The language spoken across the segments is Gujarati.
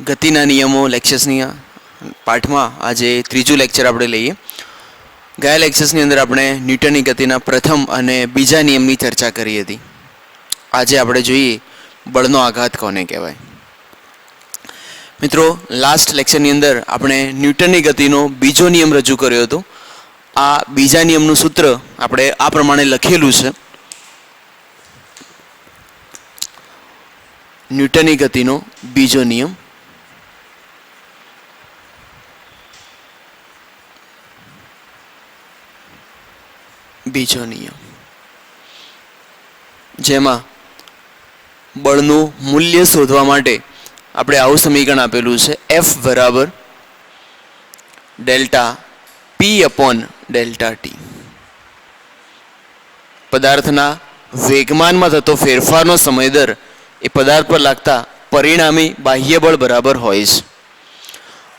ગતિના નિયમો લેક્ચર્સની પાઠમાં આજે ત્રીજું લેક્ચર આપણે લઈએ. ગયા લેક્ચર્સની અંદર આપણે ન્યૂટનની ગતિના પ્રથમ અને બીજા નિયમની ચર્ચા કરી હતી. આજે આપણે જોઈએ બળનો આઘાત કોને કહેવાય. મિત્રો, લાસ્ટ લેક્ચરની અંદર આપણે ન્યૂટનની ગતિનો બીજો નિયમ રજૂ કર્યો હતો. આ બીજા નિયમનું સૂત્ર આપણે આ પ્રમાણે લખેલું છે. ન્યૂટનની ગતિનો બીજો નિયમ. જેમાં બળનું મૂલ્ય શોધવા માટે આપણે આવું સમીકરણ આપેલું છે, F બરાબર delta P upon delta T. પદાર્થના વેગમાનમાં થતો ફેરફારનો સમય દર એ પદાર્થ પર લાગતા પરિણામી બાહ્ય બળ બરાબર હોય છે.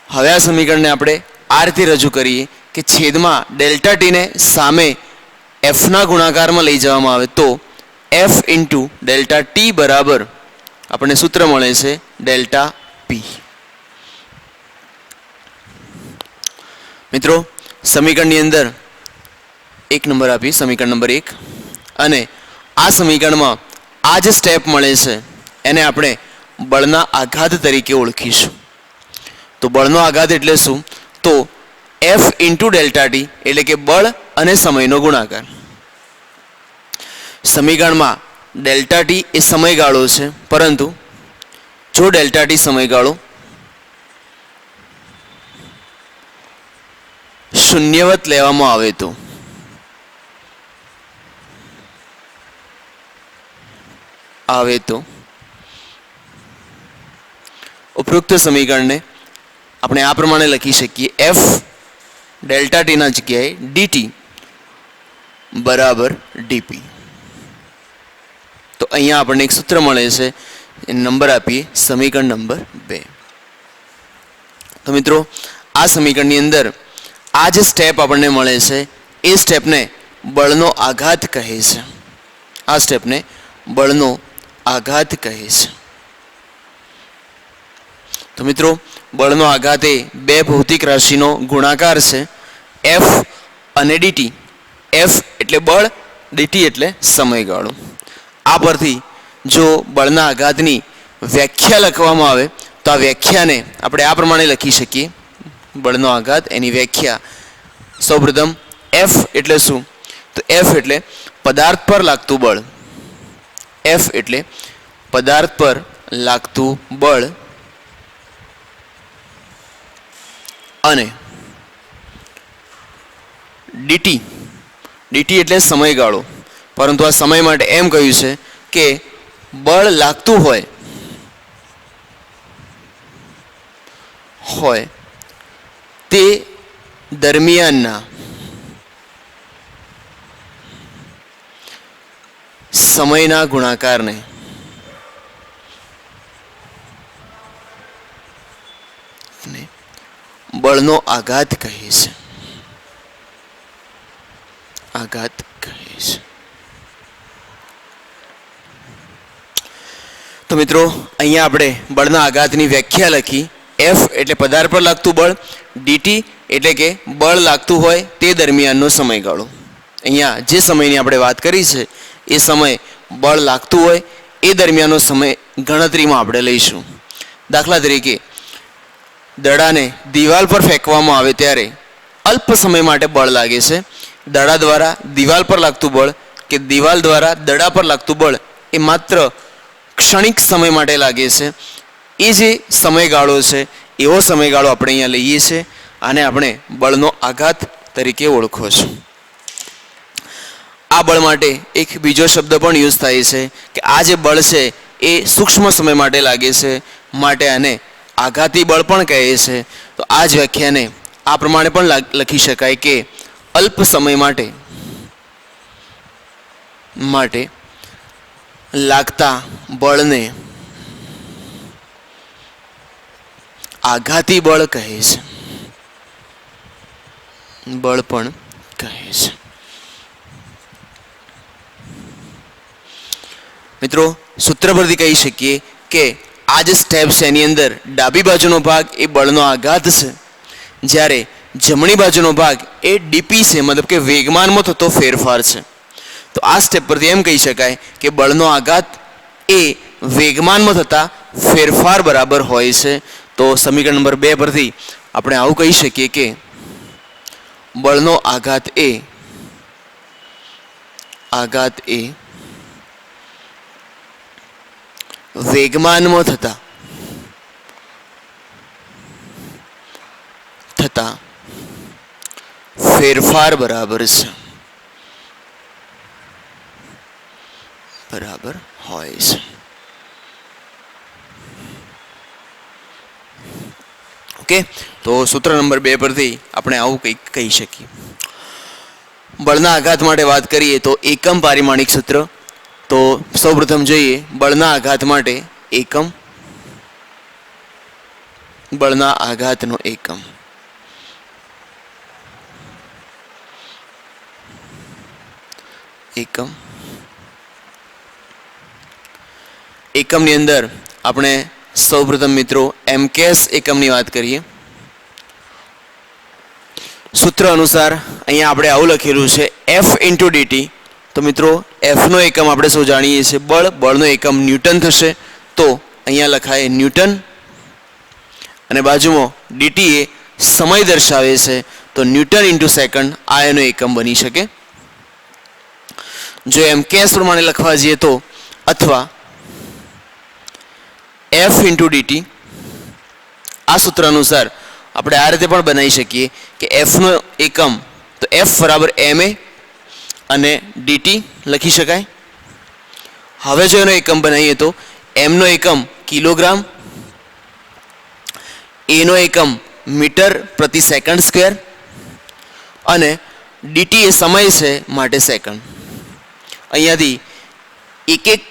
હવે આ સમીકરણને આપણે આ રીતે રજૂ કરીએ કે છેદમાં ડેલ્ટા ટીને સામે એફના ગુણાકારમાં લઈ જવામાં આવે તો એફ ઇન્ટુ ડેલ્ટા ટી બરાબર આપણને સૂત્ર મળે છે ડેલ્ટા પી. મિત્રો, સમીકરણની અંદર એક નંબર આપી, સમીકરણ નંબર 1, અને આ સમીકરણમાં આ જે સ્ટેપ મળે છે એને આપણે બળના આઘાત તરીકે ઓળખીશું. તો બળનો આઘાત એટલે શું? તો એફ ઇન્ટુ ડેલ્ટા ટી એટલે કે બળ અને સમયનો ગુણાકાર. સમીકરણમાં ડેલ્ટા ટી એ સમયગાળો છે, પરંતુ જો ડેલ્ટા ટી સમયગાળો શૂન્યવત લેવામાં આવે તો ઉપરોક્ત સમીકરણને આપણે આ પ્રમાણે લખી શકીએ, એફ ડેલ્ટા ટીના જગ્યાએ ડીટી બરાબર ડીપી. તો અહીંયા આપણને એક સૂત્ર મળે છે, નંબર આપીએ સમીકરણ નંબર 2. તો મિત્રો, આ સમીકરણની અંદર આ જે સ્ટેપ આપણને મળે છે એ સ્ટેપને બળનો આઘાત કહે છે. આ સ્ટેપને બળનો આઘાત કહે છે. તો મિત્રો, બળનો આઘાત એ બે ભૌતિક રાશિનો ગુણાકાર છે, એફ અને ડીટી. એફ એટલે બળ, ડીટી એટલે સમયગાળો. આ પરથી જો બળના આઘાતની વ્યાખ્યા લખવામાં આવે તો આ વ્યાખ્યાને આપણે આ પ્રમાણે લખી શકીએ. બળનો આઘાત એની વ્યાખ્યા સૌપ્રથમ એફ એટલે શું? તો એફ એટલે પદાર્થ પર લાગતું બળ. એફ એટલે પદાર્થ પર લાગતું બળ અને ડીટી એટલે સમયગાળો. પરંતુ આ સમય માટે એમ કહ્યું છે કે બળ લાગતું હોય તે દરમિયાનના સમયના ગુણાકારને બળનો આઘાત કહે છે. તો મિત્રો, અહીંયા આપણે બળના આઘાતની વ્યાખ્યા લખી. એફ એટલે પદાર્થ પર લાગતું બળ, ડીટી એટલે કે બળ લાગતું હોય તે દરમિયાનનો સમયગાળો. અહીંયા જે સમયની આપણે વાત કરી છે એ સમય બળ લાગતું હોય એ દરમિયાનનો સમય ગણતરીમાં આપણે લઈશું. દાખલા તરીકે, દડાને દિવાલ પર ફેંકવામાં આવે ત્યારે અલ્પ સમય માટે બળ લાગે છે. દડા દ્વારા દિવાલ પર લાગતું બળ કે દિવાલ દ્વારા દડા પર લાગતું બળ એ માત્ર ક્ષણિક સમય માટે લાગે છે. એ જે સમયગાળો છે એવો સમયગાળો આપણે અહીંયા લઈએ છીએ. આને આપણે બળનો આઘાત તરીકે ઓળખો છો. આ બળ માટે એક બીજો શબ્દ પણ યુઝ થાય છે કે આ જે બળ છે એ સૂક્ષ્મ સમય માટે લાગે છે, માટે આને આઘાતી બળ પણ કહે છે. તો આ જ વ્યાખ્યાને આ પ્રમાણે પણ લખી શકાય કે અલ્પ સમય માટે લાગતા બળને આઘાતી બળ કહે છે, બળ પણ કહે છે. મિત્રો, સૂત્ર પરથી કહી શકીએ કે આ જે સ્ટેપ છે એની અંદર ડાબી બાજુનો ભાગ એ બળનો આઘાત છે, જ્યારે જમણી બાજુનો ભાગ એ ડીપી છે, મતલબ કે વેગમાનમાં થતો ફેરફાર છે. તો આ સ્ટેપ પરથી એમ કહી શકાય કે બળનો આઘાત એ વેગમાનમાં થતા ફેરફાર બરાબર હોય છે. તો સમીકરણ નંબર 2 પરથી આપણે આવું કહી શકીએ કે બળનો આઘાત એ વેગમાનમાં થતા ફેરફાર બરાબર હોય છે. ઓકે, તો સૂત્ર નંબર 2 પરથી આપણે આવું કંઈક કહી શકીએ. બળના આઘાત માટે વાત કરીએ તો એકમ પારિમાણિક સૂત્ર. તો સૌપ્રથમ જોઈએ બળના આઘાત માટે એકમ, બળના આઘાતનો એકમ. એકમની અંદર આપણે સૌપ્રથમ મિત્રો એમકેએસ એકમની વાત કરીએ. સૂત્ર અનુસાર અહીંયા આપણે આવું લખેલું છે F × dt. તો મિત્રો એફનો એકમ આપણે સૌ જાણીએ છીએ બળનો એકમ ન્યૂટન થશે. તો અહીંયા લખાય ન્યૂટન અને બાજુમાં dt એ સમય દર્શાવે છે, તો ન્યૂટન × સેકન્ડ આ એનો એકમ બની શકે. જો એમકેએસ પ્રમાણે લખવા જઈએ તો અથવા F × dt આ સૂત્ર અનુસાર આપણે આ રીતે પણ બનાવી શકીએ કે એફનો એકમ તો F બરાબર ma અને dt લખી શકાય. હવે જો એનો એકમ બનાવીએ તો mનો એકમ કિલોગ્રામ, એનો એકમ મીટર પ્રતિ સેકન્ડ સ્ક્વેર અને dt એ સમય છે માટે સેકન્ડ. અહીંયાથી એક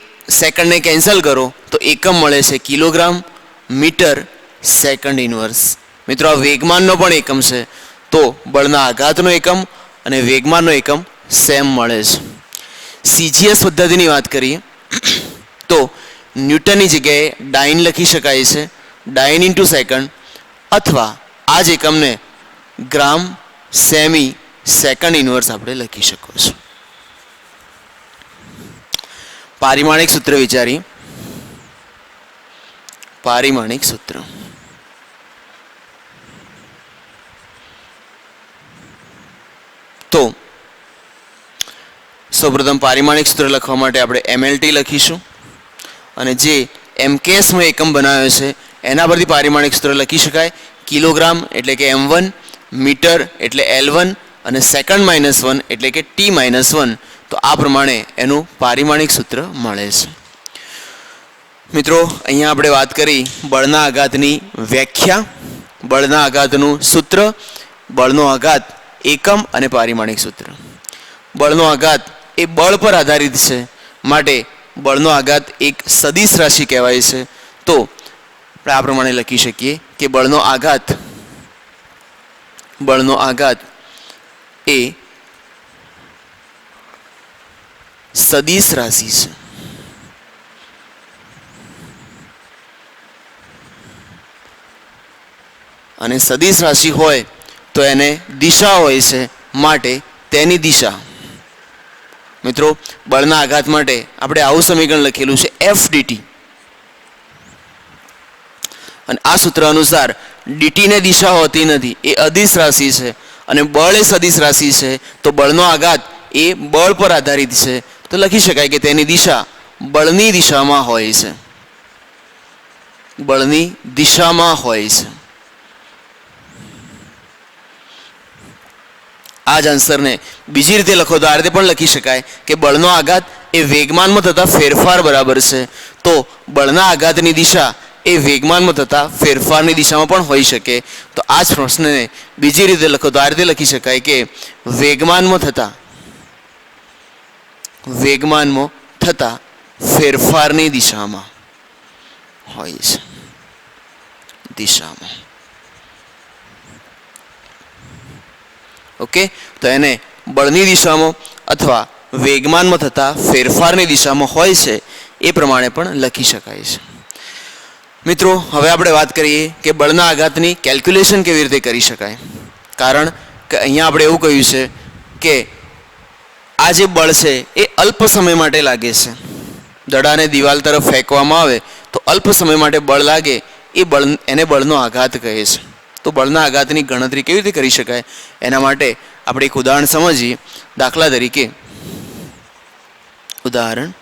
સેકન્ડને કેન્સલ કરો તો એકમ મળે છે કિલોગ્રામ, મીટર, સેકન્ડ ઇન્વર્સ. મિત્રો આ વેગમાનનો પણ એકમ છે, તો બળના આઘાતનો એકમ અને વેગમાનનો એકમ સેમ મળે છે. CGS પદ્ધતિની વાત કરીએ તો ન્યૂટનની જગ્યાએ ડાઇન લખી શકાય છે, ડાઇન × સેકન્ડ, અથવા આ જ એકમને ગ્રામ, સેમી, સેકન્ડ ઇન્વર્સ આપણે લખી શકો છો. પારિમાણિક સૂત્ર વિચારીએ. પારિમાણિક સૂત્ર તો સૌપ્રથમ પારિમાણિક સૂત્ર લખવા માટે આપણે MLT લખીશું અને જે એમકેએસનો એકમ બનાવ્યો છે એના પરથી પારિમાણિક સૂત્ર લખી શકાય. કિલોગ્રામ એટલે કે m1, મીટર એટલે L1 અને સેકન્ડ -1 એટલે કે T-1. તો આ પ્રમાણે એનું પારિમાણિક સૂત્ર મળે છે. મિત્રો અહીંયા આપણે વાત કરી બળના આઘાતની વ્યાખ્યા, બળના આઘાતનું સૂત્ર, બળનો આઘાત એકમ અને પારિમાણિક સૂત્ર. બળનો આઘાત એ બળ પર આધારિત છે, માટે બળનો આઘાત એક સદિશ રાશિ કહેવાય છે. તો આપણે આ પ્રમાણે લખી શકીએ કે બળનો આઘાત એ સદિશ રાશિ છે. અને સદિશ રાશિ હોય તો એને દિશા હોય છે, માટે તેની દિશા. મિત્રો બળના આઘાત માટે આપણે આવું સમીકરણ લખેલું છે F dt અને આ સૂત્ર અનુસાર dt ને દિશા હોતી નથી, એ અદિશ રાશિ છે અને બળ એ સદિશ રાશિ છે. તો બળનો આઘાત એ બળ પર આધારિત છે, તો લખી શકાય કે તેની દિશા બળની દિશામાં હોય છે. બળની દિશામાં હોય છે. આ જ આન્સરને બીજી રીતે લખો તો આ રીતે પણ લખી શકાય કે બળનો આઘાત એ વેગમાનમાં થતા ફેરફાર બરાબર છે. તો બળના આઘાતની દિશા એ વેગમાનમાં થતા ફેરફારની દિશામાં પણ હોઈ શકે. તો આ જ પ્રશ્નને બીજી રીતે લખો તો આ રીતે લખી શકાય કે વેગમાનમાં થતા ફેરફારની દિશામાં હોય છે. દિશામાં. ઓકે, તો એને બળની દિશામાં અથવા વેગમાનમાં થતા ફેરફારની દિશામાં હોય છે એ પ્રમાણે પણ લખી શકાય છે. મિત્રો હવે આપણે વાત કરીએ કે બળના આઘાતની કેલ્ક્યુલેશન કેવી રીતે કરી શકાય. કારણ કે અહીંયા આપણે એવું કહ્યું છે કે આ જે બળ છે એ અલ્પ સમય માટે લાગે છે. દડાને દિવાલ તરફ ફેંકવામાં આવે તો અલ્પ સમય માટે બળ લાગે એ બળ એને બળનો આઘાત કહે છે. તો બળના આઘાતની ગણતરી કેવી રીતે કરી શકાય એના માટે આપણે એક ઉદાહરણ સમજીએ. દાખલા તરીકે ઉદાહરણ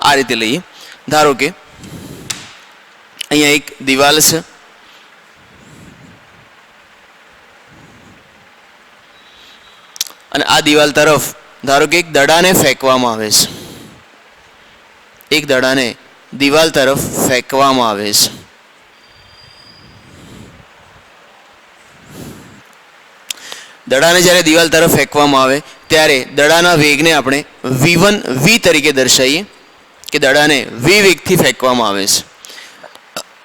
આ રીતે લઈએ. ધારો કે અહીંયા એક દિવાલ છે અને આ દિવાલ તરફ ધારો કે એક દડાને ફેંકવામાં આવે છે. એક દડાને દિવાલ તરફ ફેંકવામાં આવે છે. દડાને જ્યારે દિવાલ તરફ ફેંકવામાં આવે ત્યારે દડાના વેગને આપણે v1 v તરીકે દર્શાવીએ કે દડાને v વેગથી ફેંકવામાં આવે છે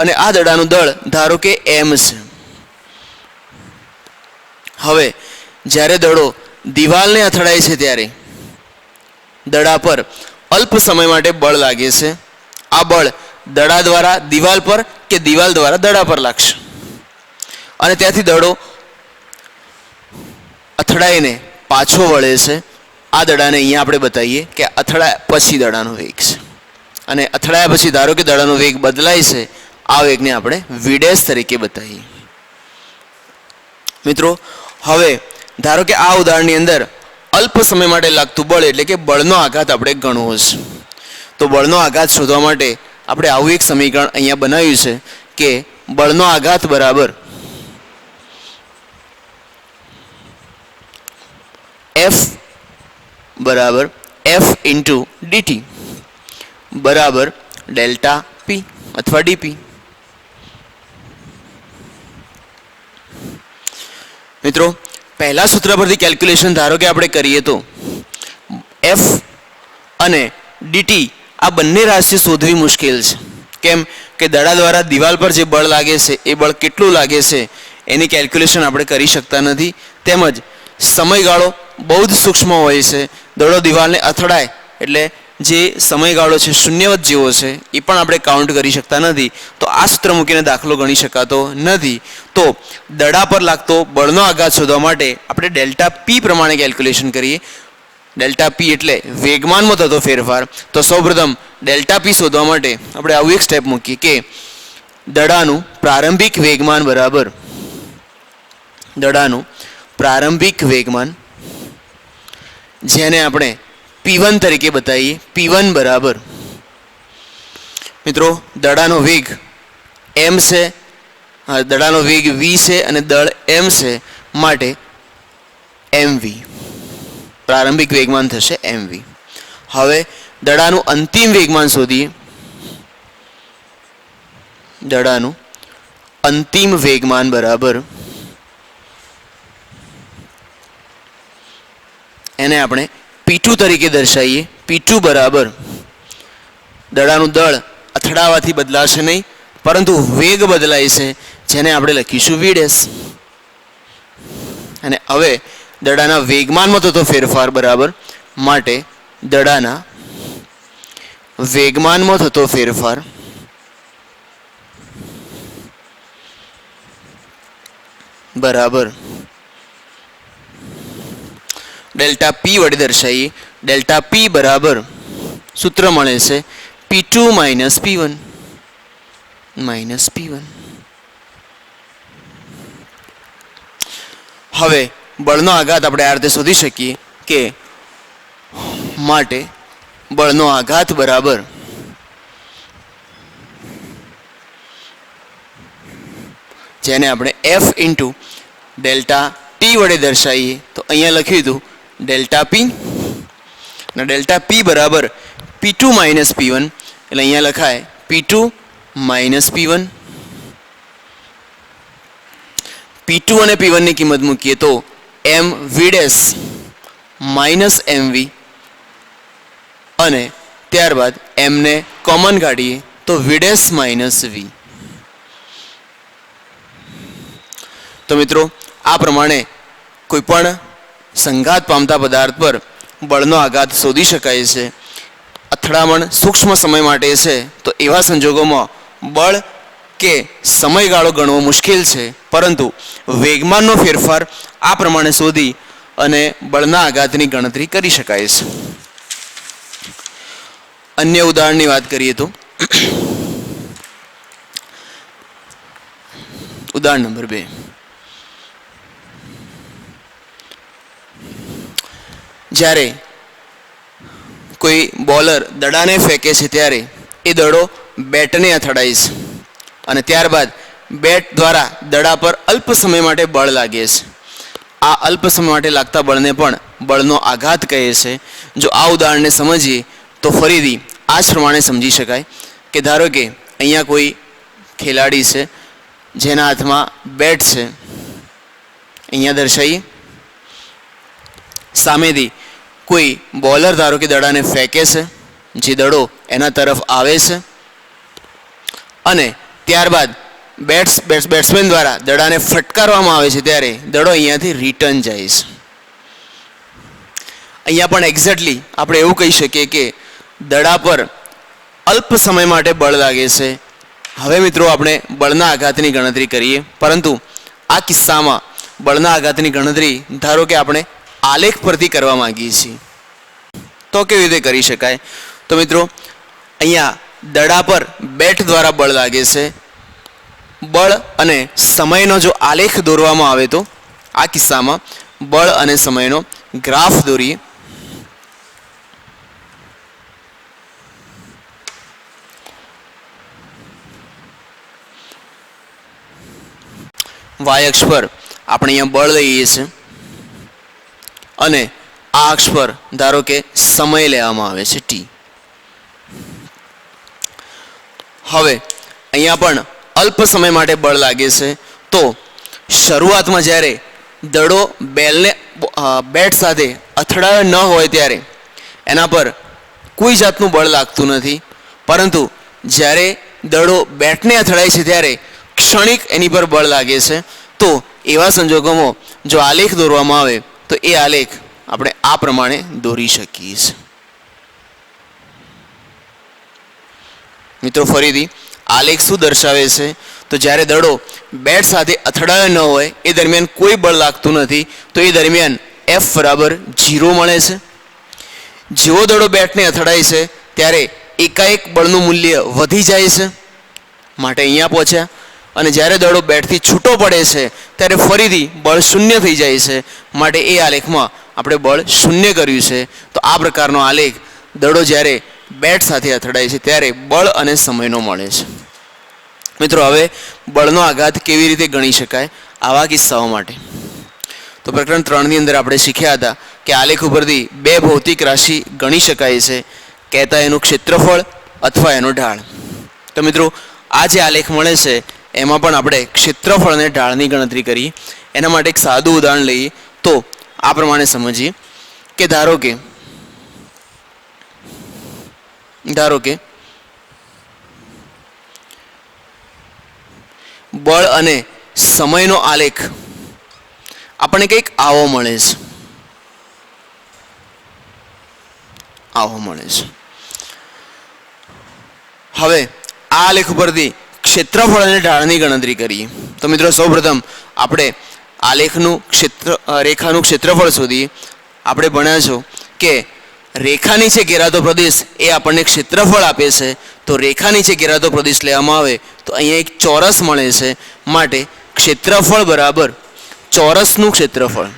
અને આ દડાનું દળ ધારો કે m છે. હવે જ્યારે દડો દિવાલને અથડાય છે ત્યારે દડા પર અલ્પ સમય માટે બળ લાગે છે. આ બળ દડા દ્વારા દિવાલ પર કે દિવાલ દ્વારા દડા પર લાગશે અને ત્યાંથી દડો અથડાઈને પાછો વળે છે. આ દડાને અહીંયા આપણે બતાવીએ કે અથડાયા પછી દડાનો વેગ છે અને અથડાયા પછી ધારો કે દડાનો વેગ બદલાય છે. આ વેગને આપણે v' તરીકે બતાવીએ. મિત્રો હવે ધારો કે આ ઉદાહરણની અંદર અલ્પ સમય માટે લાગતું બળ એટલે કે બળનો આઘાત આપણે ગણવો છે. તો બળનો આઘાત શોધવા માટે આપણે આવું એક સમીકરણ અહીંયા બનાવ્યું છે કે બળનો આઘાત બરાબર F બરાબર F ઇન્ટુ dt બરાબર ડેલ્ટા P અથવા dP. મિત્રો પહેલા સૂત્ર પરથી કેલ્ક્યુલેશન ધારો કે આપણે કરીએ તો F અને dt આ બંને રાશિ શોધવી મુશ્કેલ છે. કેમ કે દડા દ્વારા દિવાલ પર જે બળ લાગે છે એ બળ કેટલું લાગે છે એની કેલ્ક્યુલેશન આપણે કરી શકતા નથી. તેમજ સમયગાળો બહુ જ સૂક્ષ્મ હોય છે. દડો દિવાલને અથડાય એટલે જે સમયગાળો છે શૂન્યવત જેવો છે એ પણ આપણે કાઉન્ટ કરી શકતા નથી. તો આ સૂત્ર મૂકીને દાખલો ગણી શકાતો નથી. તો દડા પર લાગતો બળનો આઘાત શોધવા માટે આપણે ડેલ્ટા P પ્રમાણે કેલ્ક્યુલેશન કરીએ. ડેલ્ટા P એટલે વેગમાનમાં થતો ફેરફાર. તો સૌપ્રથમ ડેલ્ટા P શોધવા માટે આપણે આવું એક સ્ટેપ મૂકીએ કે દડાનું પ્રારંભિક વેગમાન બરાબર દડાનું પ્રારંભિક વેગમાન જેને આપણે P1 તરીકે બતાવીએ. P1 બરાબર મિત્રો દડાનો વેગ m છે, દડાનો વેગ v છે અને દળ m છે માટે mv પ્રારંભિક વેગમાન થશે mv. હવે દડાનું અંતિમ વેગમાન શોધીએ. દડાનું અંતિમ વેગમાન બરાબર એને આપણે P2 તરીકે દર્શાવીએ. P2 બરાબર દડાનું દળ અથડાવાથી બદલાશે નહીં પરંતુ વેગ બદલાય છે જેને આપણે લખીશું v'. અને હવે દડાના વેગમાનમાં થતો ફેરફાર બરાબર માટે દડાના વેગમાનમાં થતો ફેરફાર બરાબર ડેલ્ટા P વડે દર્શાવીએ. ડેલ્ટા P બરાબર સૂત્ર મળે છે P2 minus P1 minus P1. હવે બળનો આઘાત આપણે આ રીતે શોધી શકીએ કે માટે બળનો આઘાત બરાબર જેને આપણે F ઇન્ટુ ડેલ્ટા T વડે દર્શાવીએ. તો અહીંયા લખ્યું હતું ડેલ્ટા P અને ડેલ્ટા P બરાબર P2 માઇનસ P1 એટલે અહીંયા લખાય P2 માઇનસ P1. P2 અને P1 ની કિંમત મૂકીએ તો mv' માઇનસ mv અને ત્યારબાદ m ને કોમન કાઢીએ તો v' માઇનસ v. તો મિત્રો આ પ્રમાણે કોઈપણ સંઘાત પામતા પદાર્થ પર બળનો આઘાત શોધી શકાય છે. અથડામણ સૂક્ષ્મ સમય માટે છે તો એવા સંજોગોમાં બળ કે સમયગાળો ગણવો મુશ્કેલ છે, પરંતુ વેગમાનનો ફેરફાર આ પ્રમાણે શોધી અને બળના આઘાતની ગણતરી કરી શકાય છે. અન્ય ઉદાહરણની વાત કરીએ તો ઉદાહરણ નંબર 2. જ્યારે કોઈ બોલર દડાને ફેંકે છે ત્યારે એ દડો બેટને અથડાય છે અને ત્યારબાદ બેટ દ્વારા દડા પર અલ્પ સમય માટે બળ લાગે છે. આ અલ્પ સમય માટે લાગતા બળને પણ બળનો આઘાત કહે છે. જો આ ઉદાહરણને સમજીએ તો ફરીથી આ જ પ્રમાણે સમજી શકાય કે ધારો કે અહીંયા કોઈ ખેલાડી છે જેના હાથમાં બેટ છે, અહીંયા દર્શાવીએ. સામેથી કોઈ બોલર ધારો કે દડાને ફેંકે છે, જે દડો એના તરફ આવે છે અને ત્યારબાદ બેટ્સમેન દ્વારા દડાને ફટકારવામાં આવે છે ત્યારે દડો અહીંયાથી રિટર્ન જાય છે. અહીંયા પણ એક્ઝેક્ટલી આપણે એવું કહી શકીએ કે દડા પર અલ્પ સમય માટે બળ લાગે છે. હવે મિત્રો આપણે બળના આઘાતની ગણતરી કરીએ, પરંતુ આ કિસ્સામાં બળના આઘાતની ગણતરી ધારો કે આપણે આલેખ પરથી કરવા માંગીએ છીએ તો કેવી રીતે કરી શકાય? તો મિત્રો અહીંયા દડા પર બેટ દ્વારા બળ લાગે છે. બળ અને સમયનો જો આલેખ દોરવામાં આવે તો આ કિસ્સામાં બળ અને સમયનો ગ્રાફ દોરીએ. વાય અક્ષ પર આપણે અહીંયા બળ લઈએ છીએ અને આ અક્ષ પર ધારો કે સમય લેવામાં આવે છે ટી. હવે અહીંયા પણ અલ્પ સમય માટે બળ લાગે છે તો શરૂઆતમાં જ્યારે દડો બેટ સાથે અથડાયો ન હોય ત્યારે એના પર કોઈ જાતનું બળ લાગતું નથી, પરંતુ જ્યારે દડો બેટને અથડાય છે ત્યારે ક્ષણિક એની પર બળ લાગે છે. તો એવા સંજોગોમાં જો આલેખ દોરવામાં આવે તો એ આલેખ આપણે આ પ્રમાણે દોરી શકીએ છીએ. મિત્રો ફરીથી આલેખ શું દર્શાવે છે? તો જ્યારે દડો બેટ સાથે અથડાયો ન હોય એ દરમિયાન કોઈ બળ લાગતું નથી, તો એ દરમિયાન F બરાબર 0 મળે છે. જેવો દડો બેટને અથડાય છે ત્યારે એકાએક બળનું મૂલ્ય વધી જાય છે, માટે અહીંયા પહોંચ્યા. અને જ્યારે દડો બેટથી છૂટો પડે છે ત્યારે ફરીથી બળ શૂન્ય થઈ જાય છે, માટે એ આલેખમાં આપણે બળ શૂન્ય કર્યું છે. તો આ પ્રકારનો આલેખ દડો જ્યારે બેટ સાથે અથડાય છે ત્યારે બળ અને સમયનો મળે છે. મિત્રો હવે બળનો આઘાત કેવી રીતે ગણી શકાય આવા કિસ્સાઓ માટે? તો પ્રકરણ 3 ની અંદર આપણે શીખ્યા હતા કે આલેખ ઉપરથી બે ભૌતિક રાશિ ગણી શકાય છે, કહેતા એનું ક્ષેત્રફળ અથવા એનો ઢાળ. તો મિત્રો આ જે આલેખ મળે છે એમાં પણ આપણે ક્ષેત્રફળ અને ઢાળની ગણતરી કરીએ. એના માટે એક સાદું ઉદાહરણ લઈએ તો આ પ્રમાણે સમજીએ કે ધારો કે બળ અને સમયનો આલેખ આપણને કંઈક આવો મળે છે. હવે આ આલેખ ઉપરથી ક્ષેત્રફળ અને ઢાળની ગણતરી કરીએ. તો મિત્રો સૌપ્રથમ આપણે આલેખનું રેખાનું ક્ષેત્રફળ શોધીએ. આપણે ભણ્યા છો કે રેખા નીચે ઘેરાતો પ્રદેશ એ આપણને ક્ષેત્રફળ આપે છે. તો રેખા નીચે ઘેરાતો પ્રદેશ લેવામાં આવે તો અહીંયા એક ચોરસ મળે છે, માટે ક્ષેત્રફળ બરાબર ચોરસનું ક્ષેત્રફળ.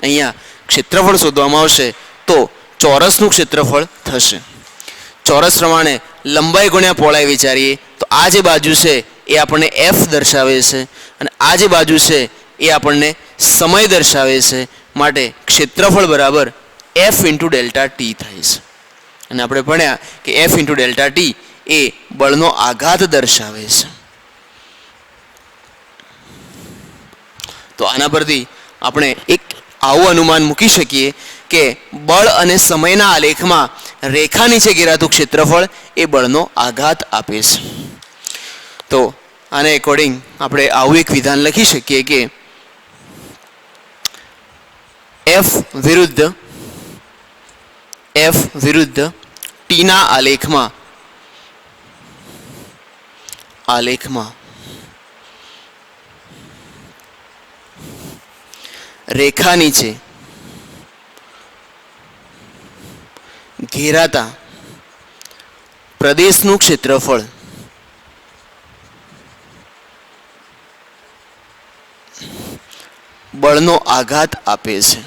અહીંયા ક્ષેત્રફળ શોધવામાં આવશે તો ચોરસનું ક્ષેત્રફળ થશે. ચોરસ પ્રમાણે લંબાઈ ગુણ્યા પહોળાઈ વિચારીએ તો આ જે બાજુ છે એ આપણને F દર્શાવે છે અને આ જે બાજુ છે એ આપણને સમય દર્શાવે છે, માટે ક્ષેત્રફળ બરાબર F × ડેલ્ટા ટી થાય છે. અને આપણે ભણ્યા કે F × ડેલ્ટા ટી એ બળનો આઘાત દર્શાવે છે. તો આના પરથી આપણે એક આવું અનુમાન મૂકી શકીએ કે બળ અને સમયના આલેખમાં રેખા નીચે ઘેરાતું ક્ષેત્રફળ એ બળનો આઘાત આપે છે. તો આને એકોર્ડિંગ આપણે આવું એક વિધાન લખી શકીએ કે F વિરુદ્ધ એફ વિરુદ્ધ ટીના આલેખમાં રેખા નીચે ઘેરાતા પ્રદેશનું ક્ષેત્રફળ બળનો આઘાત આપે છે.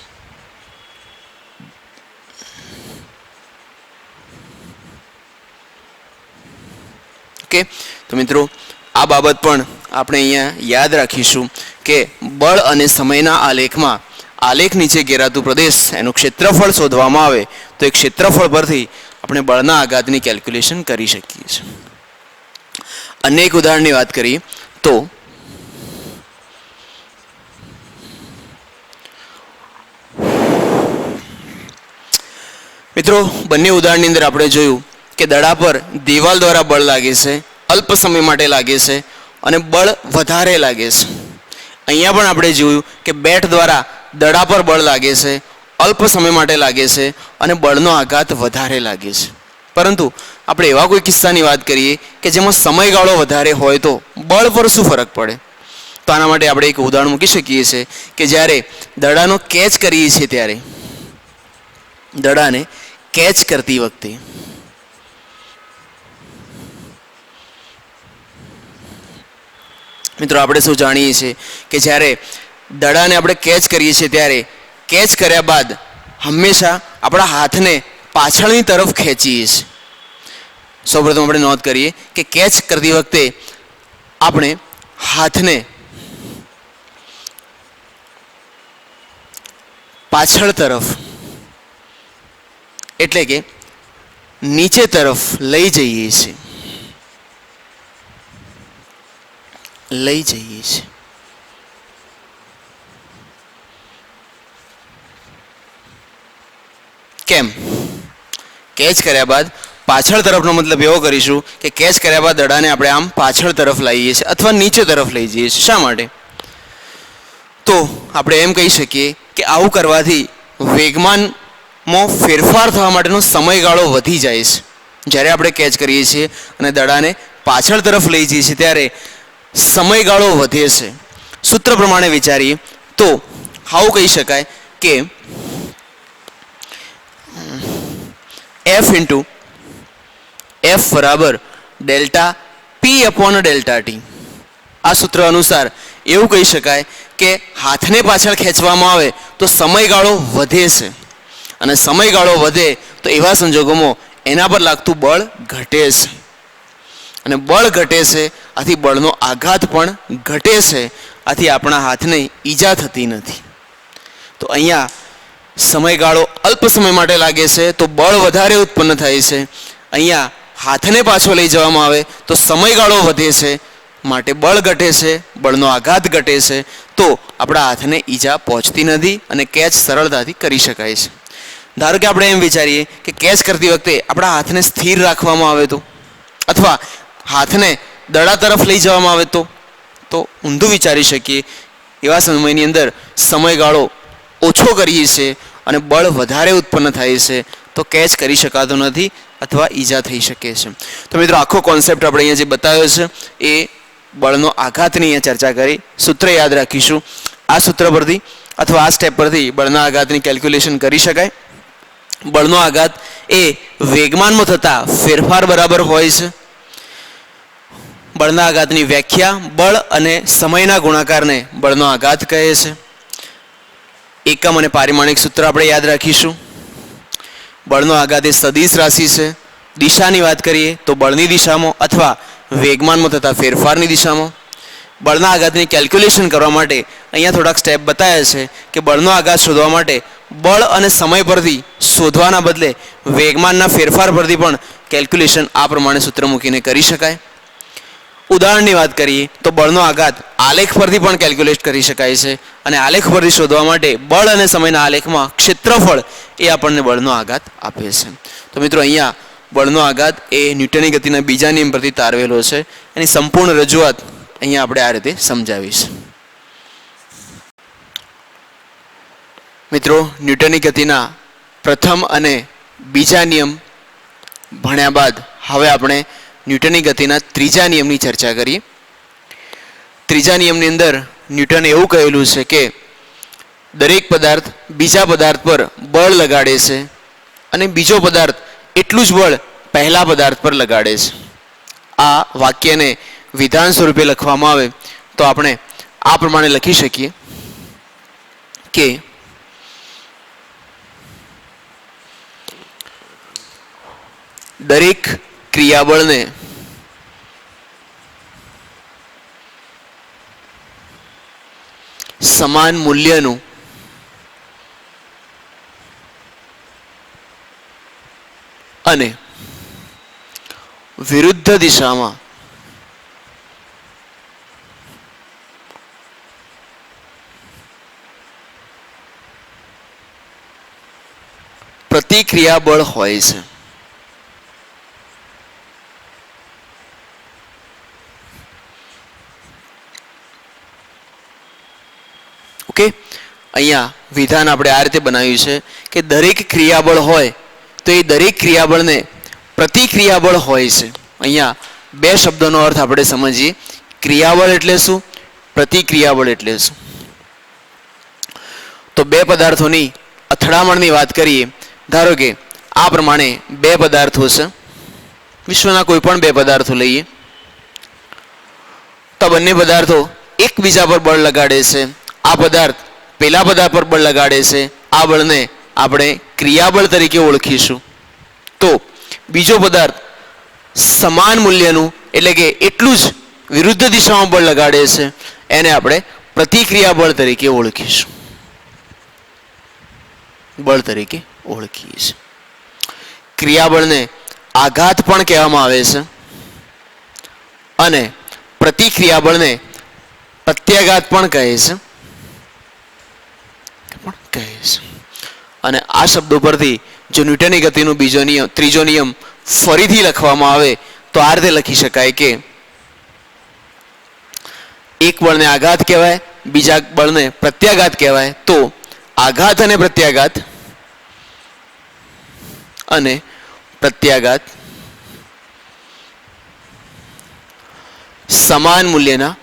ઓકે, તો મિત્રો આ બાબત પણ આપણે અહીંયા યાદ રાખીશું કે બળ અને સમયના આલેખમાં આલેખ નીચે ઘેરાતું પ્રદેશ એનું ક્ષેત્રફળ શોધવામાં આવે તો એ ક્ષેત્રફળ પરથી આપણે બળના આઘાતની કેલ્ક્યુલેશન કરી શકીએ છીએ. અન્ય એક ઉદાહરણની વાત કરીએ તો મિત્રો બંને ઉદાહરણની અંદર આપણે જોયું કે દડા પર દિવાલ દ્વારા બળ લાગે છે, અલ્પ સમય માટે લાગે છે અને બળ વધારે લાગે છે. અહીંયા પણ આપણે જોયું કે બેટ દ્વારા દડા પર બળ લાગે છે, અલ્પ સમય માટે લાગે છે અને બળનો આઘાત વધારે લાગે છે. પરંતુ આપણે એવા કોઈ કિસ્સાની વાત કરીએ કે જેમાં સમયગાળો વધારે હોય તો બળ પર શું ફરક પડે? તો આના માટે આપણે એક ઉદાહરણ મૂકી શકીએ છીએ કે જ્યારે દડાનો કેચ કરીએ છીએ ત્યારે દડાને કેચ કરતી વખતે મિત્રો આપણે શું જાણીએ છીએ કે જ્યારે દડાને આપણે કેચ કરીએ છીએ ત્યારે કેચ કર્યા બાદ હંમેશા આપણા હાથને પાછળની તરફ ખેંચીએ છીએ. સૌપ્રથમ આપણે નોંધ કરીએ કે કેચ કરતી વખતે આપણે હાથને પાછળ તરફ એટલે કે નીચે તરફ લઈ જઈએ છીએ. કેમ? કેચ કર્યા બાદ પાછળ તરફનો મતલબ એવો કરીશું કે કેચ કર્યા બાદ દડાને આપણે આમ પાછળ તરફ લાવીએ છીએ અથવા નીચે તરફ લઈ જઈએ છીએ. શા માટે? તો આપણે એમ કહી શકીએ કે આવું કરવાથી વેગમાનમાં ફેરફાર થવા માટેનો સમયગાળો વધી જાય છે. જ્યારે આપણે કેચ કરીએ છીએ અને દડાને પાછળ તરફ લઈ જઈએ છીએ ત્યારે સમયગાળો વધે છે. સૂત્ર પ્રમાણે વિચારીએ તો આવું કહી શકાય કે F બરાબર delta P upon delta T. આ સૂત્ર અનુસાર એવું કહી શકાય કે હાથને પાછળ ખેંચવામાં આવે તો સમયગાળો વધે છે અને સમયગાળો વધે તો એવા સંજોગોમાં એના પર લાગતું બળ ઘટે છે અને બળ ઘટે છે આથી બળનો આઘાત પણ ઘટે છે. આથી આપણા હાથને ઈજા થતી નથી. તો અહીંયા સમયગાળો અલ્પ સમય માટે લાગે છે તો બળ વધારે ઉત્પન્ન થાય છે. અહીંયા હાથને પાછો લઈ જવામાં આવે તો સમયગાળો વધે છે માટે બળ ઘટે છે, બળનો આઘાત ઘટે છે તો આપણા હાથને ઈજા પહોંચતી નથી અને કેચ સરળતાથી કરી શકાય છે. ધારો કે આપણે એમ વિચારીએ કે કેચ કરતી વખતે આપણા હાથને સ્થિર રાખવામાં આવે તો અથવા હાથને દડા તરફ લઈ જવામાં આવે તો ઊંધું વિચારી શકીએ. એવા સમયની અંદર સમયગાળો ઓછો કરીએ છીએ અને બળ વધારે ઉત્પન્ન થાય છે તો કેચ કરી શકાતો નથી અથવા ઈજા થઈ શકે છે. તો મિત્રો આખો કોન્સેપ્ટ આપણે અહીંયા જે બતાવ્યો છે એ બળનો આઘાતની અહીંયા ચર્ચા કરી. સૂત્ર યાદ રાખીશું. આ સૂત્ર પરથી અથવા આ સ્ટેપ પરથી બળના આઘાતની કેલ્ક્યુલેશન કરી શકાય. બળનો આઘાત એ વેગમાનમાં થતા ફેરફાર બરાબર હોય છે. બળના આઘાતની વ્યાખ્યા બળ અને સમયના ગુણાકારને બળનો આઘાત કહે છે. એકમ અને પારિમાણિક સૂત્ર આપણે યાદ રાખીશું. બળનો આઘાત એ સદિશ રાશિ છે. દિશાની વાત કરીએ તો બળની દિશામાં અથવા વેગમાનમાં થતા ફેરફારની દિશામાં. બળના આઘાતની કેલ્ક્યુલેશન કરવા માટે અહીંયા થોડાક સ્ટેપ બતાવ્યા છે કે બળનો આઘાત શોધવા માટે બળ અને સમય પરથી શોધવાના બદલે વેગમાનના ફેરફાર પરથી પણ કેલ્ક્યુલેશન આ પ્રમાણે સૂત્ર મૂકીને કરી શકાય. ઉદાહરણની વાત કરીએ તો બળનો આઘાત આલેખ પરથી પણ કેલ્ક્યુલેટ કરી શકાય છે અને આલેખ પરથી શોધવા માટે બળ અને સમયના આલેખમાં ક્ષેત્રફળ એ આપણને બળનો આઘાત આપે છે. તો મિત્રો અહીંયા બળનો આઘાત એ ન્યૂટનની ગતિના બીજા નિયમ પરથી તારવેલો છે. એની સંપૂર્ણ રજૂઆત અહીંયા આપણે આ રીતે સમજાવીશ. મિત્રો ન્યૂટનની ગતિના પ્રથમ અને બીજા નિયમ ભણ્યા બાદ હવે આપણે ન્યૂટનની ગતિના ત્રીજા નિયમની ચર્ચા કરીએ. ત્રીજા નિયમની અંદર ન્યૂટને એવું કહેલું છે કે દરેક પદાર્થ બીજા પદાર્થ પર બળ લગાડે છે અને બીજો પદાર્થ એટલું જ બળ પહેલા પદાર્થ પર લગાડે છે. આ વાક્યને વિધાન સ્વરૂપે લખવામાં આવે તો આપણે આ પ્રમાણે લખી શકીએ કે દરેક ક્રિયાબળને સમાન મૂલ્યનું અને વિરુદ્ધ દિશામાં પ્રતિક્રિયાબળ હોય છે. ઓકે, અહીંયા વિધાન આપણે આ રીતે બનાવ્યું છે કે દરેક ક્રિયાબળ હોય તો એ દરેક ક્રિયાબળને પ્રતિક્રિયાબળ હોય છે. અહીંયા બે શબ્દોનો અર્થ આપણે સમજીએ. ક્રિયાબળ એટલે શું, પ્રતિક્રિયાબળ એટલે શું. તો બે પદાર્થોની અથડામણની વાત કરીએ. ધારો કે આ પ્રમાણે બે પદાર્થો છે, વિશ્વના કોઈ પણ બે પદાર્થો લઈએ તો બંને પદાર્થો એકબીજા પર બળ લગાડે છે. આ પદાર્થ પેલા પદાર્થ પર બળ લગાડે છે. આ બળને આપણે ક્રિયાબળ તરીકે ઓળખીશું. તો બીજો પદાર્થ સમાન મૂલ્યનું એટલે કે એટલું જ વિરુદ્ધ દિશામાં બળ લગાડે છે, એને આપણે પ્રતિક્રિયાબળ તરીકે ઓળખીશું. બળ તરીકે ઓળખીએ છીએ. ક્રિયાબળને આઘાત પણ કહેવામાં આવે છે અને પ્રતિક્રિયાબળને પ્રત્યાઘાત પણ કહે છે. અને આ શબ્દો પરથી જો ન્યૂટનની ગતિનો ત્રીજો નિયમ ફરીથી લખવામાં આવે તો આ રીતે લખી શકાય કે એક બળને આઘાત કહેવાય, બીજા બળને પ્રત્યાઘાત કહેવાય. તો આઘાત અને પ્રત્યાઘાત અને પ્રત્યાઘાત સમાન મૂલ્યના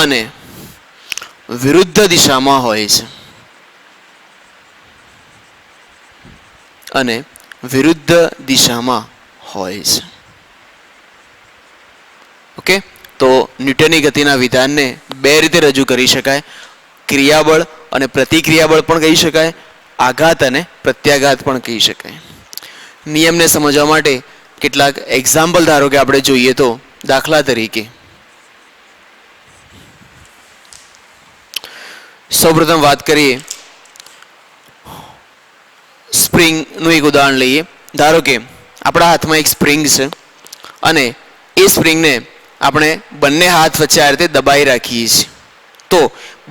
અને વિરુદ્ધ દિશામાં હોય છે. અને વિરુદ્ધ દિશામાં હોય છે. ઓકે, તો ન્યૂટનની ગતિના વિધાનને બે રીતે રજૂ કરી શકાય. ક્રિયાબળ અને પ્રતિક્રિયાબળ પણ કહી શકાય, આઘાત અને પ્રત્યાઘાત પણ કહી શકાય. નિયમને સમજવા માટે કેટલાક એક્ઝામ્પલ ધારો કે આપણે જોઈએ તો દાખલા તરીકે સૌપ્રથમ વાત કરીએ સ્પ્રિંગનું એક ઉદાહરણ લઈએ. ધારો કે આપણા હાથમાં એક સ્પ્રિંગ છે અને એ સ્પ્રિંગને આપણે બંને હાથ વચ્ચે આ રીતે દબાઈ રાખીએ છીએ. તો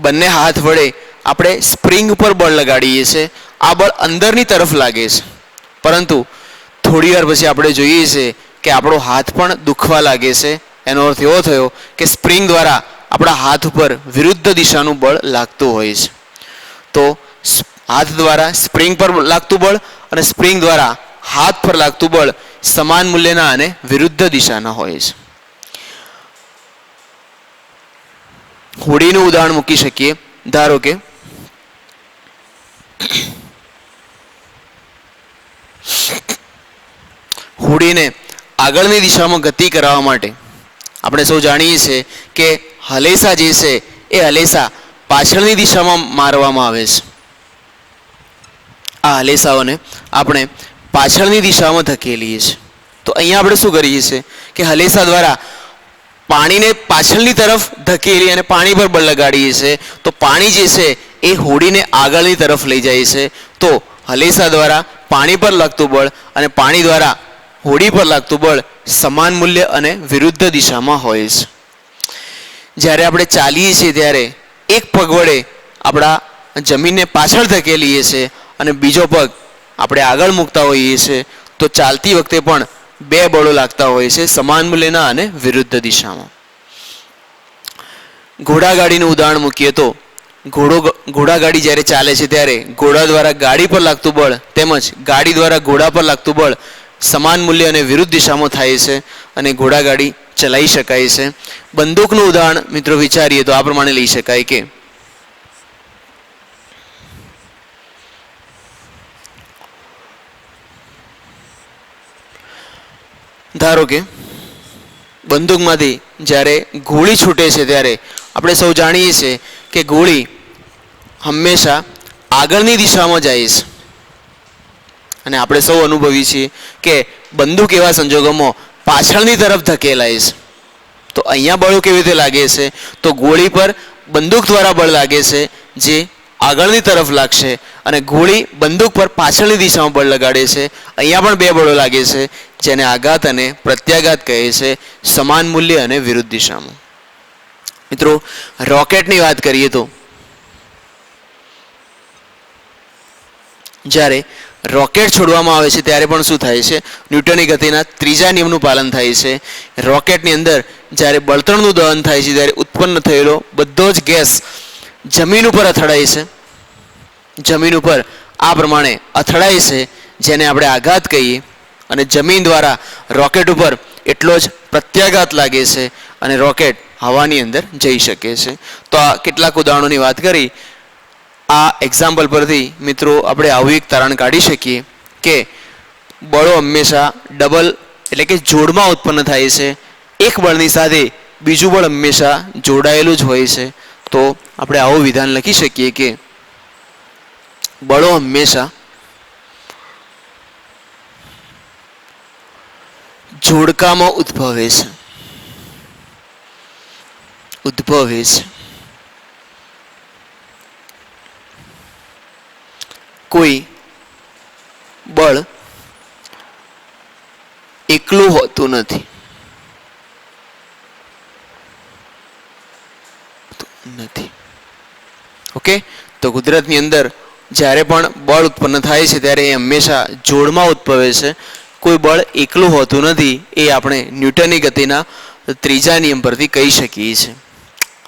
બંને હાથ વડે આપણે સ્પ્રિંગ ઉપર બળ લગાડીએ છીએ. આ બળ અંદરની તરફ લાગે છે, પરંતુ થોડી વાર પછી આપણે જોઈએ છીએ કે આપણો હાથ પણ દુખવા લાગે છે. એનો અર્થ એવો થયો કે સ્પ્રિંગ દ્વારા આપણા હાથ ઉપર વિરુદ્ધ દિશાનું બળ લાગતું હોય છે. તો હાથ દ્વારા સ્પ્રિંગ પર લાગતું બળ અને સ્પ્રિંગ દ્વારા હાથ પર લાગતું બળ સમાન મૂલ્યના અને વિરુદ્ધ દિશાના હોય છે. હોડીનું ઉદાહરણ મૂકી શકીએ. ધારો કે હોડીને આગળની દિશામાં ગતિ કરાવવા માટે આપણે સૌ જાણીએ છીએ કે હલેસા જે છે એ હલેસા પાછળની દિશામાં મારવામાં આવે છે. આ હલેસાઓને આપણે પાછળની દિશામાં ધકેલીએ છીએ. તો અહીંયા આપણે શું કરીએ છીએ કે હલેસા દ્વારા પાણીને પાછળની તરફ ધકેલી અને પાણી પર બળ લગાડીએ છીએ. તો પાણી જે છે એ હોડીને આગળની તરફ લઈ જાય છે. તો હલેસા દ્વારા પાણી પર લાગતું બળ અને પાણી દ્વારા હોડી પર લાગતું બળ સમાન મૂલ્ય અને વિરુદ્ધ દિશામાં હોય છે. જ્યારે આપણે ચાલીએ છીએ ત્યારે એક પગ વડે આપણા જમીનને પાછળ ધકેલીએ છીએ અને બીજો પગ આપણે આગળ મૂકતા હોઈએ છીએ. તો ચાલતી વખતે પણ બે બળો લાગતા હોય છે, સમાન મૂલ્યના અને વિરુદ્ધ દિશામાં. ઘોડાગાડીનું ઉદાહરણ મૂકીએ તો ઘોડાગાડી જ્યારે ચાલે છે ત્યારે ઘોડા દ્વારા ગાડી પર લાગતું બળ તેમજ ગાડી દ્વારા ઘોડા પર લાગતું બળ સમાન મૂલ્ય અને વિરુદ્ધ દિશામાં થાય છે અને ઘોડાગાડી ચલાવી શકાય છે. બંદૂકનું ઉદાહરણ મિત્રો વિચારીએ તો આ પ્રમાણે લઈ શકાય કે ધારો કે બંદૂકમાંથી જ્યારે ગોળી છૂટે છે ત્યારે આપણે સૌ જાણીએ છીએ કે ગોળી હંમેશા આગળની દિશામાં જાય છે અને આપણે સૌ અનુભવીએ છીએ કે બંદૂક એવા સંજોગોમાં પાછળની તરફ ધકેલાય છે. તો અહીંયા બળો કેવી રીતે લાગે છે તો ગોળી પર બંદૂક દ્વારા બળ લાગે છે જે આગળની તરફ લાગશે અને ગોળી બંદૂક પર પાછળની દિશામાં બળ લગાડે છે. અહીંયા પણ બે બળો લાગે છે જેને આઘાત અને પ્રત્યાઘાત કહે છે, સમાન મૂલ્ય અને વિરુદ્ધ દિશામાં. મિત્રો રોકેટની વાત કરીએ તો જ્યારે રોકેટ છોડવામાં આવે છે ત્યારે પણ શું થાય છે? ન્યૂટનની ગતિના ત્રીજા નિયમનું પાલન થાય છે. રોકેટની અંદર જ્યારે બળતણનું દહન થાય છે ત્યારે ઉત્પન્ન થયેલો બધો જ ગેસ જમીન ઉપર અથડાય છે. જમીન ઉપર આ પ્રમાણે અથડાય છે જેને આપણે આઘાત કહીએ અને જમીન દ્વારા રોકેટ ઉપર એટલો જ પ્રત્યાઘાત લાગે છે અને રોકેટ હવાની અંદર જઈ શકે છે. તો આ કેટલાક ઉદાહરણોની વાત કરી. આ એક્ઝામ્પલ પરથી મિત્રો આપણે આવું એક તારણ કાઢી શકીએ કે બળો હંમેશા ડબલ એટલે કે જોડમાં ઉત્પન્ન થાય છે. એક બળની સાથે બીજું બળ હંમેશા જોડાયેલું જ હોય છે. તો આપણે આવું વિધાન લખી શકીએ કે બળો હંમેશા જોડકામાં ઉદ્ભવે છે. કોઈ બળ એકલું હોતું નથી. ઓકે, તો કુદરતની અંદર જ્યારે પણ બળ ઉત્પન્ન થાય છે ત્યારે એ હંમેશા જોડમાં ઉદ્ભવે છે. કોઈ બળ એકલું હોતું નથી એ આપણે ન્યૂટનની ગતિના ત્રીજા નિયમ પરથી કહી શકીએ છીએ.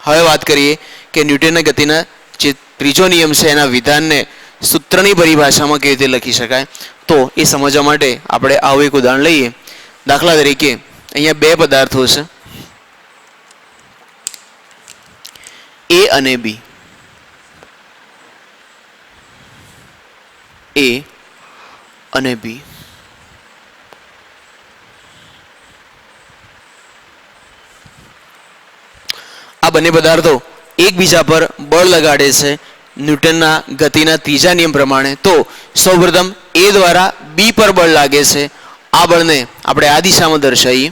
હવે વાત કરીએ કે ન્યૂટનની ગતિના જે ત્રીજો નિયમ છે એના વિધાનને સૂત્રની પરિભાષામાં કેવી રીતે લખી શકાય તો એ સમજવા માટે આપણે આવું એક ઉદાહરણ લઈએ. દાખલા તરીકે અહીંયા બે પદાર્થો છે A અને B. A અને B. આ બંને પદાર્થો એકબીજા પર બળ લગાડે છે ન્યૂટનના ગતિના ત્રીજા નિયમ પ્રમાણે. તો સૌપ્રથમ A દ્વારા B પર બળ લાગે છે. આ બળને આપણે આ દિશામાં દર્શાવીએ.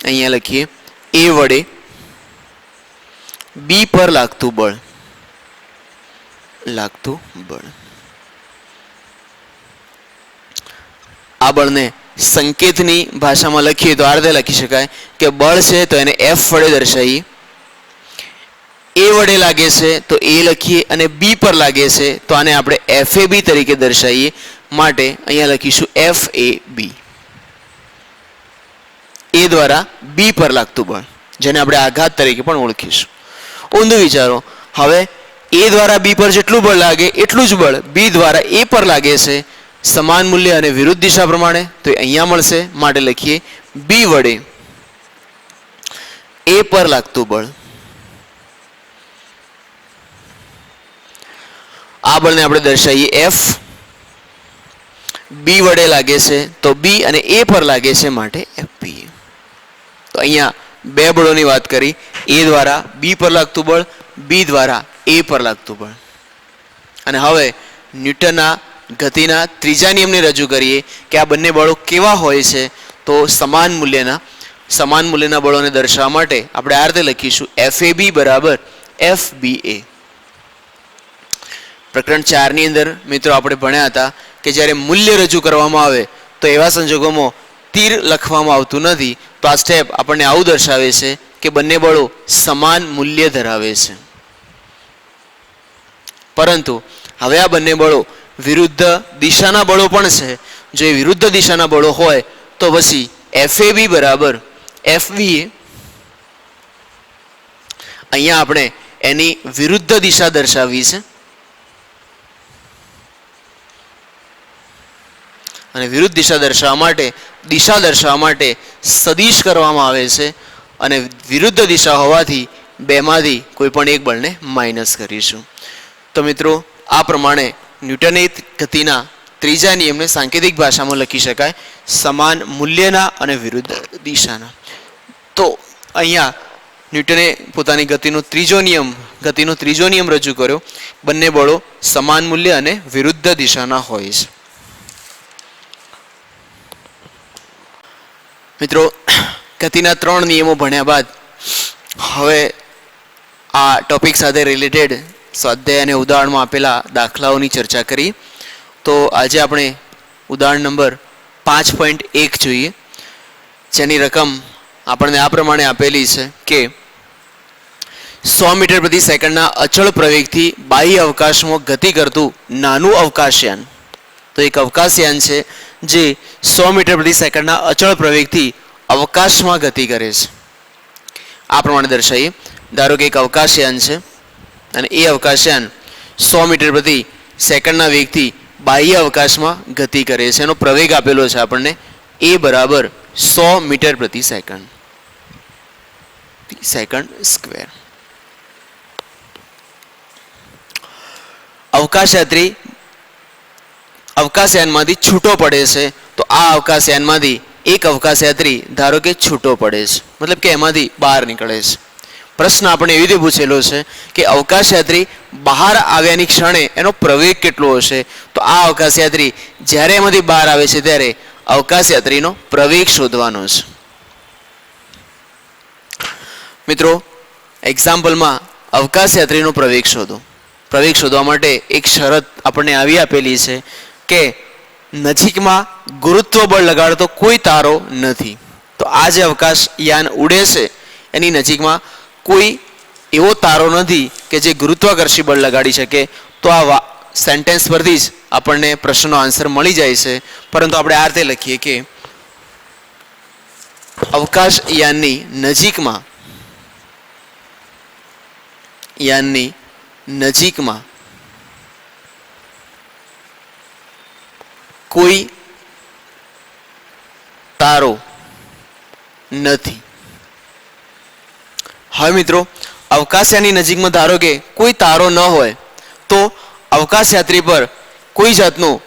અહીંયા લખીએ A વડે B પર લાગતું બળ. આ બળને સંકેતની ભાષામાં લખીએ તો આ રીતે લખી શકાય કે બળ છે તો એને F વડે દર્શાવીએ. A વડે લાગે છે તો A લખીએ અને B પર લાગે છે તો આને આપણે FAB તરીકે દર્શાવીએ. માટે અહીંયા લખીશું FAB. A દ્વારા B પર લાગતું બળ જેને આપણે આઘાત તરીકે પણ ઓળખીશું. ઊંધું વિચારો. હવે A દ્વારા B પર જેટલું બળ લાગે એટલું જ બળ B દ્વારા A પર લાગે છે સમાન મૂલ્ય અને વિરુદ્ધ દિશા પ્રમાણે. તો અહીંયા મળશે. માટે લખીએ B વડે A પર લાગતું બળ. આ બળને આપણે દર્શાવીએ F. B વડે લાગે છે તો B અને A પર લાગે છે માટે FB. તો અહીંયા બે બળોની વાત કરી. A દ્વારા B પર લાગતું બળ, B દ્વારા A પર લાગતું બળ. અને હવે ન્યૂટનના ગતિના ત્રીજા નિયમને રજૂ કરીએ કે આ બંને બળો કેવા હોય છે તો સમાન મૂલ્યના બળોને દર્શાવવા માટે આપણે આ રીતે લખીશું FAB બરાબર FBA. પ્રકરણ 4 ની અંદર મિત્રો આપણે ભણ્યા હતા કે જ્યારે મૂલ્ય રજૂ કરવામાં આવે તો એવા સંજોગોમાં તીર લખવામાં આવતું નથી. તો આ સ્ટેપ આપણને આવું દર્શાવે છે કે બંને બળો સમાન મૂલ્ય ધરાવે છે. પરંતુ હવે આ બંને બળો વિરુદ્ધ દિશાના બળો પણ છે. જો એ વિરુદ્ધ દિશાના બળો હોય તો પછી FAB બરાબર FBA. અહીંયા આપણે એની વિરુદ્ધ દિશા દર્શાવવી છે અને વિરુદ્ધ દિશા દર્શાવવા માટે સદિશ કરવામાં આવે છે અને વિરુદ્ધ દિશા હોવાથી બેમાંથી કોઈ પણ એક બળને માઇનસ કરીશું. તો મિત્રો આ પ્રમાણે ન્યૂટનની ગતિના ત્રીજા નિયમને સાંકેતિક ભાષામાં લખી શકાય, સમાન મૂલ્યના અને વિરુદ્ધ દિશાના. તો અહીંયા ન્યૂટને પોતાની ગતિનો ત્રીજો નિયમ રજૂ કર્યો. બંને બળો સમાન મૂલ્ય અને વિરુદ્ધ દિશાના હોય છે. મિત્રો ગતિના 3 નિયમો ભણ્યા બાદ હવે આ ટોપિક સાથે રિલેટેડ સ્વાધ્યાય અને ઉદાહરણમાં આપેલા દાખલાઓની ચર્ચા કરી. તો આજે આપણે ઉદાહરણ નંબર 5.1 જોઈએ, જેની રકમ આપણને આ પ્રમાણે આપેલી છે કે 100 મીટર પ્રતિ સેકન્ડના અચળ પ્રવેગથી બાહ્ય અવકાશમાં ગતિ કરતું નાનું અવકાશયાન. તો એક અવકાશયાન છે જે 100 મીટર પ્રતિ સેકન્ડના અચળ પ્રવેગથી અવકાશમાં ગતિ કરે છે. આ પ્રમાણે દર્શાવીએ. ધારો કે એક અવકાશયાન છે અને એ અવકાશયાન 100 મીટર પ્રતિ સેકન્ડના વેગથી બાહ્ય અવકાશમાં ગતિ કરે છે. એનો પ્રવેગ આપેલો છે આપણને a બરાબર 100 મીટર પ્રતિ સેકન્ડ સ્ક્વેર. અવકાશયાત્રી અવકાશયાનમાંથી છૂટો પડે છે. તો આ અવકાશયાનમાંથી એક અવકાશયાત્રી ધારો કે છૂટો પડે છે, મતલબ કે એમાંથી બહાર નીકળે છે. પ્રશ્ન આપણે એવી રીતે પૂછેલો છે કે અવકાશયાત્રી બહાર આવ્યાની ક્ષણે એનો પ્રવેગ કેટલો હશે. તો આ અવકાશયાત્રી જ્યારે એમાંથી બહાર આવે છે ત્યારે અવકાશયાત્રીનો પ્રવેગ શોધવાનો છે. મિત્રો એક્ઝામ્પલમાં અવકાશયાત્રીનો પ્રવેગ શોધો. પ્રવેગ શોધવા માટે એક શરત આપણને આવી આપેલી છે કે નજીકમાં ગુરુત્વ બળ લગાડતો કોઈ તારો નથી. તો આ જે અવકાશયાન ઉડે છે એની નજીકમાં કોઈ એવો તારો નથી કે જે ગુરુત્વાકર્ષી બળ લગાડી શકે. તો આ સેન્ટેન્સ પરથી જ આપણને પ્રશ્નનો આન્સર મળી જાય છે. પરંતુ આપણે આ રીતે લખીએ કે અવકાશયાનની નજીકમાં કોઈ તારો નથી. હવે મિત્રો અવકાશયાનની નજીકમાં ધારો કે કોઈ તારો ન હોય તો અવકાશયાત્રી પર કોઈ જાતનું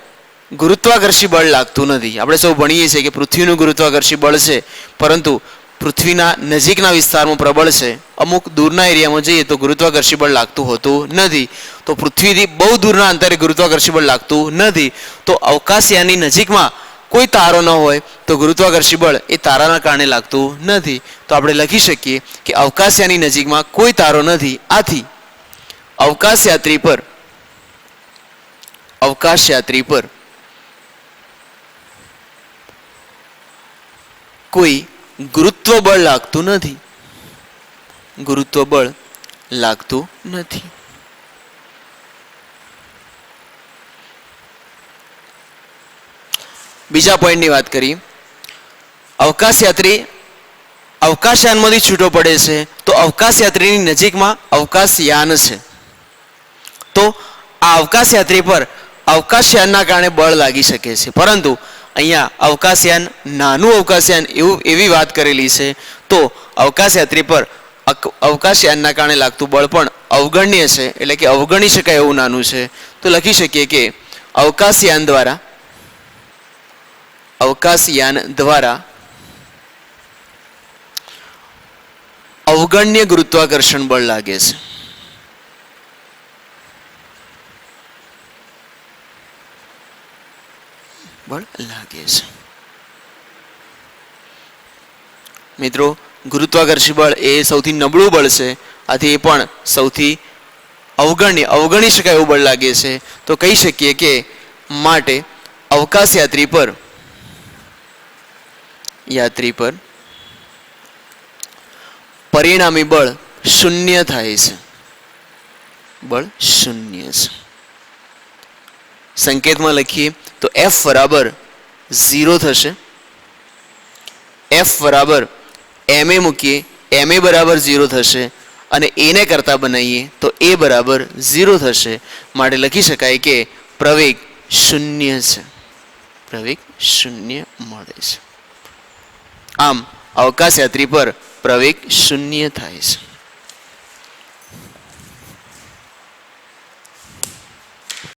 ગુરુત્વાકર્ષી બળ લાગતું નથી. આપણે સૌ ભણીએ છીએ કે પૃથ્વીનું ગુરુત્વાકર્ષી બળ છે, પરંતુ પૃથ્વીના નજીકના વિસ્તારમાં પ્રબળ છે. અમુક દૂરના એરિયામાં જઈએ તો ગુરુત્વાકર્ષી બળ લાગતું હોતું નથી. તો પૃથ્વીથી બહુ દૂરના અંતરે ગુરુત્વાકર્ષી બળ લાગતું નથી. તો અવકાશયાનની નજીકમાં કોઈ તારો ન હોય તો ગુરુત્વાકર્ષી બળ એ તારાના કારણે લાગતું નથી. તો આપણે લખી શકીએ કે અવકાશયાનની નજીકમાં કોઈ તારો નથી. આથી અવકાશયાત્રી પર કોઈ ગુરુત્વ બળ લાગતું નથી. બીજા પોઈન્ટની વાત કરીએ. અવકાશયાત્રી અવકાશયાનમાંથી છૂટો પડે છે તો અવકાશયાત્રીની નજીકમાં અવકાશયાન છે. તો આ અવકાશયાત્રી પર અવકાશયાનના કારણે બળ લાગી શકે છે, પરંતુ અહીંયા અવકાશયાન નાનું અવકાશયાન એવી વાત કરેલી છે. તો અવકાશયાત્રી પર અવકાશયાનના કારણે લાગતું બળ પણ અવગણ્ય છે, એટલે કે અવગણી શકાય એવું નાનું છે. તો લખી શકીએ કે અવકાશયાન દ્વારા અવગણ્ય ગુરુત્વાકર્ષણ બળ લાગે છે. મિત્રો ગુરુત્વાકર્ષી બળ એ સૌથી નબળું બળ છે, આથી એ પણ સૌથી અવગણી શકાય એવું બળ લાગે છે. તો કહી શકીએ કે માટે અવકાશયાત્રી પર પરિણામી બળ શૂન્ય થાય છે. બળ શૂન્ય છે. સંકેતમાં લખીએ તો F બરાબર 0 થશે. F બરાબર ma મૂકીએ, ma બરાબર 0 થશે અને એને કરતાં બનાવીએ તો એ બરાબર 0 થશે. માટે લખી શકાય કે પ્રવેગ શૂન્ય છે. પ્રવેગ શૂન્ય મળે છે. આમ અવકાશયાત્રી પર પ્રવેગ શૂન્ય થાય છે.